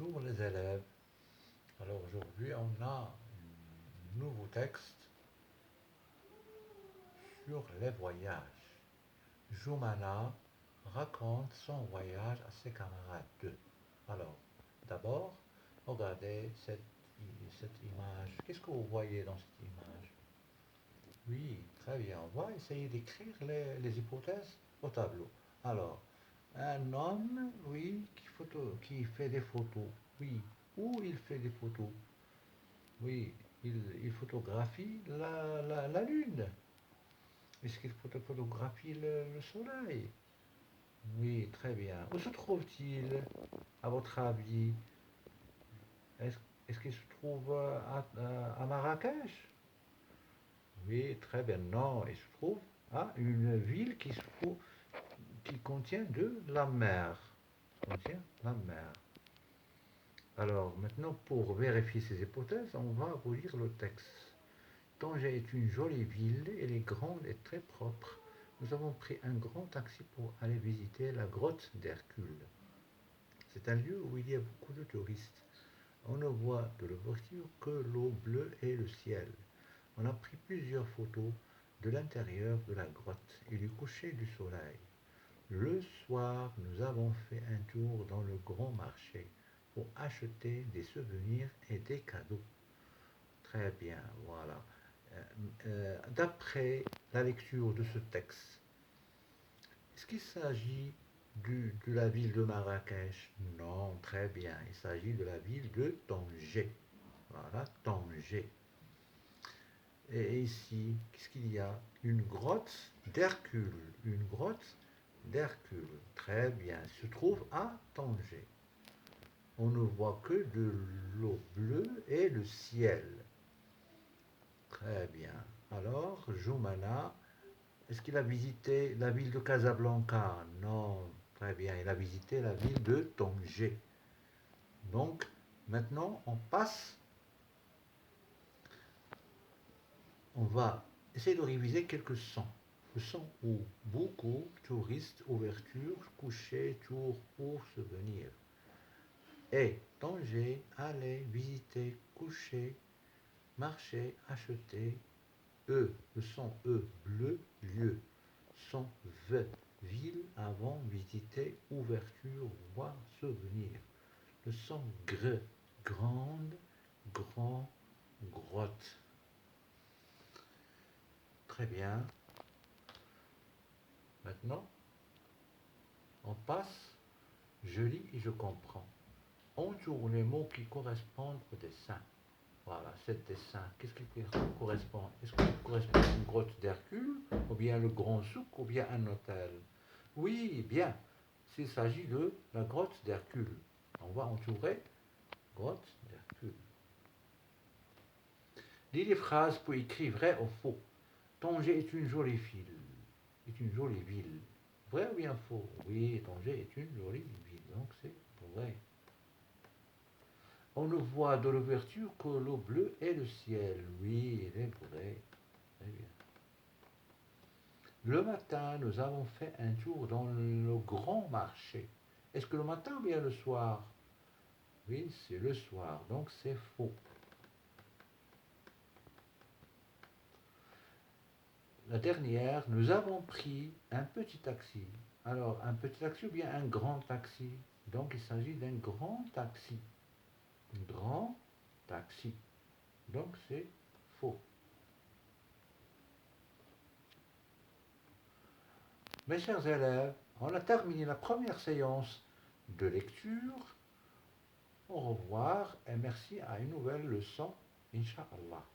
Bonjour les élèves. Alors aujourd'hui on a un nouveau texte sur les voyages. Joumana raconte son voyage à ses camarades. Alors d'abord, regardez cette image. Qu'est-ce que vous voyez dans cette image? Oui, très bien. On va essayer d'écrire les hypothèses au tableau. Alors, un homme, oui, qui fait des photos. Oui, où il fait des photos? Oui, il photographie la lune. Est-ce qu'il photographie le soleil? Oui, très bien. Où se trouve-t-il, à votre avis? Est-ce, est-ce qu'il se trouve à Marrakech? Oui, très bien. Non, il se trouve à une ville qui contient de la mer. Contient la mer. Alors, maintenant, pour vérifier ces hypothèses, on va vous lire le texte. Tanger est une jolie ville, elle est grande et très propre. Nous avons pris un grand taxi pour aller visiter la grotte d'Hercule. C'est un lieu où il y a beaucoup de touristes. On ne voit de l'ouverture que l'eau bleue et le ciel. On a pris plusieurs photos de l'intérieur de la grotte et du coucher du soleil. Le soir, nous avons fait un tour dans le grand marché pour acheter des souvenirs et des cadeaux. Très bien, voilà. D'après la lecture de ce texte, est-ce qu'il s'agit de la ville de Marrakech? Non, très bien. Il s'agit de la ville de Tanger. Voilà, Tanger. Et ici, qu'est-ce qu'il y a? Une grotte d'Hercule. Une grotte d'Hercule. Très bien. Elle se trouve à Tanger. On ne voit que de l'eau bleue et le ciel. Très bien. Alors, Joumana, est-ce qu'il a visité la ville de Casablanca? Non. Très bien. Il a visité la ville de Tanger. Donc, maintenant, on va essayer de réviser quelques sons. Le son où beaucoup, touristes, ouverture, coucher, tour pour se venir. Et Tanger, aller, visiter, coucher, marcher, acheter. E, le son E, bleu, lieu. Son V, ville, avant, visiter, ouverture, voir, souvenir. Le son GR, grande, grand, grotte. Très bien. Maintenant, on passe, je lis et je comprends. On tourne les mots qui correspondent au dessin. Voilà, cet dessin, qu'est-ce qui correspond? Est-ce qu'il correspond à une grotte d'Hercule, ou bien le grand souk, ou bien un hôtel? Oui, bien, s'il s'agit de la grotte d'Hercule. On va entourer grotte d'Hercule. Lis les phrases pour écrire vrai ou faux. Tanger est une jolie ville. Est une jolie ville. Vrai ou bien faux? Oui, Tanger est une jolie ville, donc c'est vrai. On ne voit de l'ouverture que l'eau bleue et le ciel. Oui, il est vrai. Très bien. Le matin, nous avons fait un tour dans le grand marché. Est-ce que le matin ou bien le soir? Oui, c'est le soir, donc c'est faux. La dernière, nous avons pris un petit taxi. Alors, un petit taxi ou bien un grand taxi? Donc, il s'agit d'un grand taxi. Un grand taxi. Donc, c'est faux. Mes chers élèves, on a terminé la première séance de lecture. Au revoir et merci à une nouvelle leçon, Inch'Allah.